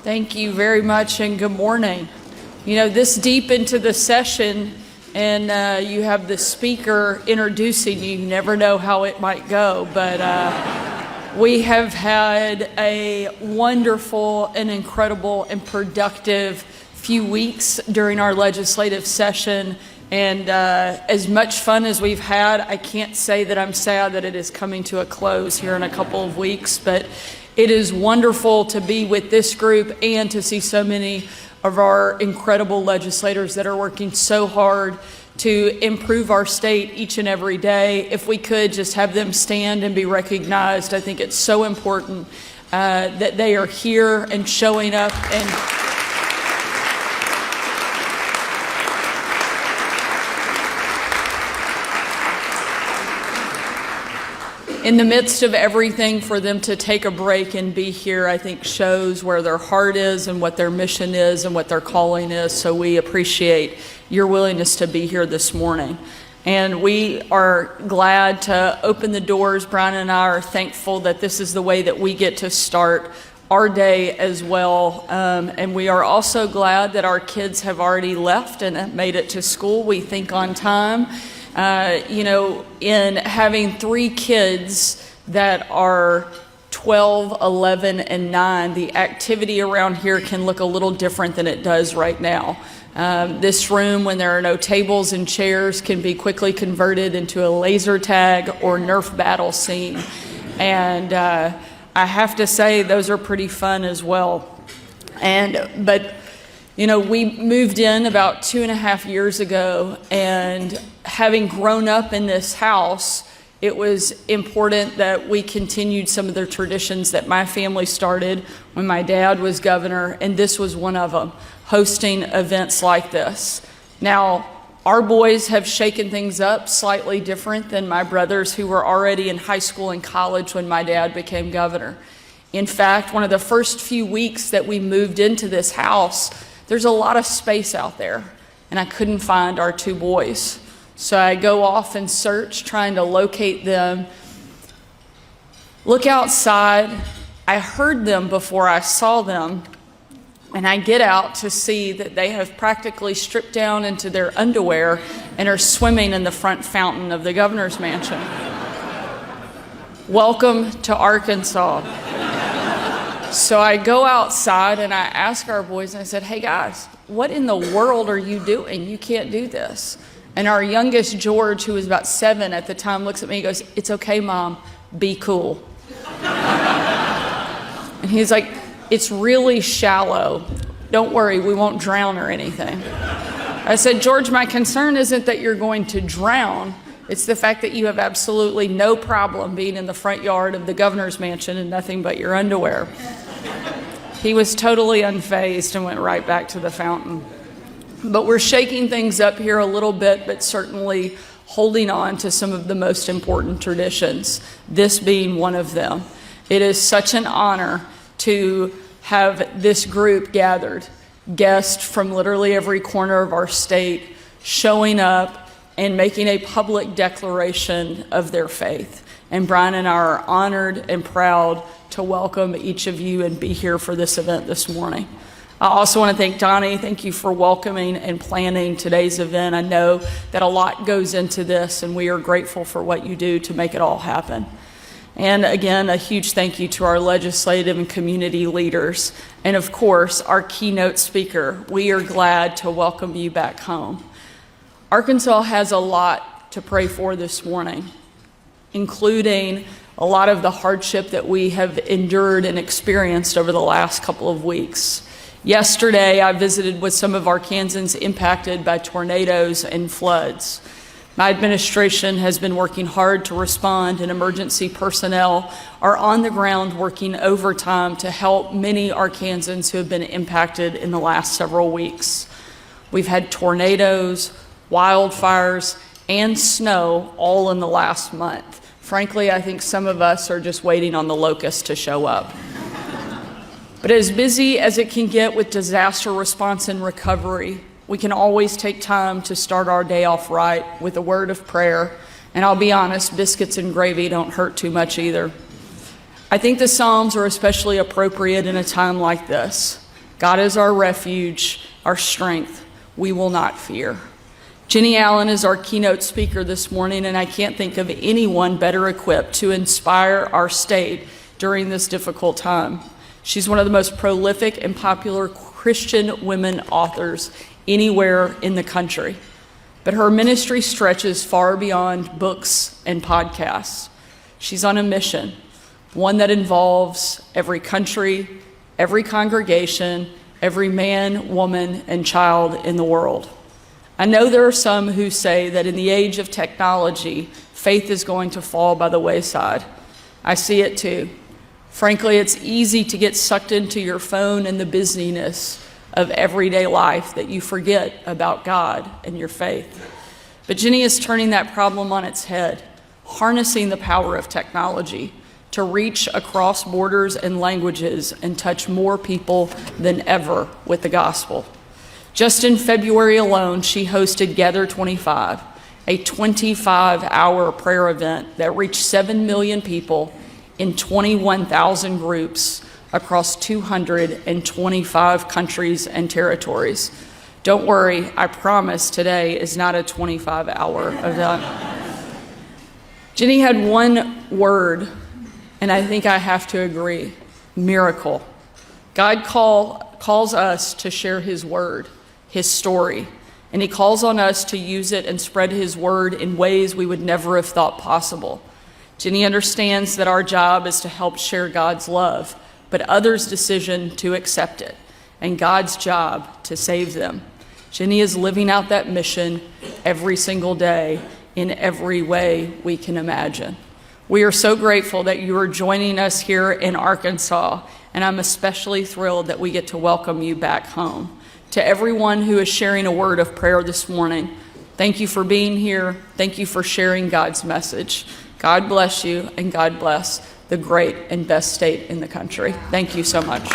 Thank you very much and good morning. You know, this deep into the session and you have the speaker introducing you, you never know how it might go, but we have had a wonderful and incredible and productive few weeks during our legislative session. And as much fun as we've had, I can't say that I'm sad that it is coming to a close here in a couple of weeks, but it is wonderful to be with this group and to see so many of our incredible legislators that are working so hard to improve our state each and every day. If we could just have them stand and be recognized, I think it's so important that they are here and showing up and in the midst of everything, for them to take a break and be here, I think shows where their heart is and what their mission is and what their calling is. So we appreciate your willingness to be here this morning. And we are glad to open the doors. Brian and I are thankful that this is the way that we get to start our day as well. And we are also glad that our kids have already left and have made it to school, we think on time. In having 3 kids that are 12, 11, and 9, the activity around here can look a little different than it does right now. This room, when there are no tables and chairs, can be quickly converted into a laser tag or Nerf battle scene. And I have to say, those are pretty fun as well. But we moved in about 2.5 years ago, and having grown up in this house, it was important that we continued some of the traditions that my family started when my dad was governor, and this was one of them, hosting events like this. Now, our boys have shaken things up slightly different than my brothers who were already in high school and college when my dad became governor. In fact, one of the first few weeks that we moved into this house, there's a lot of space out there, and I couldn't find our 2 boys. So I go off and search, trying to locate them. Look outside. I heard them before I saw them, and I get out to see that they have practically stripped down into their underwear and are swimming in the front fountain of the governor's mansion. Welcome to Arkansas. So I go outside and I ask our boys, and I said, "Hey guys, what in the world are you doing? You can't do this." And our youngest, George, who was about 7 at the time, looks at me and goes, "It's okay, Mom, be cool." And he's like, "It's really shallow. Don't worry, we won't drown or anything." I said, "George, my concern isn't that you're going to drown. It's the fact that you have absolutely no problem being in the front yard of the governor's mansion in nothing but your underwear." He was totally unfazed and went right back to the fountain. But we're shaking things up here a little bit, but certainly holding on to some of the most important traditions, this being one of them. It is such an honor to have this group gathered, guests from literally every corner of our state, showing up and making a public declaration of their faith. And Brian and I are honored and proud to welcome each of you and be here for this event this morning. I also want to thank Donnie. Thank you for welcoming and planning today's event. I know that a lot goes into this, and we are grateful for what you do to make it all happen. And again, a huge thank you to our legislative and community leaders. And of course, our keynote speaker. We are glad to welcome you back home. Arkansas has a lot to pray for this morning, including a lot of the hardship that we have endured and experienced over the last couple of weeks. Yesterday, I visited with some of Arkansans impacted by tornadoes and floods. My administration has been working hard to respond, and emergency personnel are on the ground working overtime to help many Arkansans who have been impacted in the last several weeks. We've had tornadoes, wildfires, and snow all in the last month. Frankly, I think some of us are just waiting on the locusts to show up. But as busy as it can get with disaster response and recovery, we can always take time to start our day off right with a word of prayer. And I'll be honest, biscuits and gravy don't hurt too much either. I think the Psalms are especially appropriate in a time like this. God is our refuge, our strength. We will not fear. Jenny Allen is our keynote speaker this morning, and I can't think of anyone better equipped to inspire our state during this difficult time. She's one of the most prolific and popular Christian women authors anywhere in the country. But her ministry stretches far beyond books and podcasts. She's on a mission, one that involves every country, every congregation, every man, woman, and child in the world. I know there are some who say that in the age of technology, faith is going to fall by the wayside. I see it too. Frankly, it's easy to get sucked into your phone and the busyness of everyday life that you forget about God and your faith. But Jenny is turning that problem on its head, harnessing the power of technology to reach across borders and languages and touch more people than ever with the gospel. Just in February alone, she hosted Gather 25, a 25-hour prayer event that reached 7 million people in 21,000 groups across 225 countries and territories. Don't worry, I promise today is not a 25-hour event. Jenny had one word, and I think I have to agree: miracle. God calls us to share his word, his story, and he calls on us to use it and spread his word in ways we would never have thought possible. Jenny understands that our job is to help share God's love, but others' decision to accept it, and God's job to save them. Jenny is living out that mission every single day in every way we can imagine. We are so grateful that you are joining us here in Arkansas, and I'm especially thrilled that we get to welcome you back home. To everyone who is sharing a word of prayer this morning, thank you for being here. Thank you for sharing God's message. God bless you, and God bless the great and best state in the country. Thank you so much.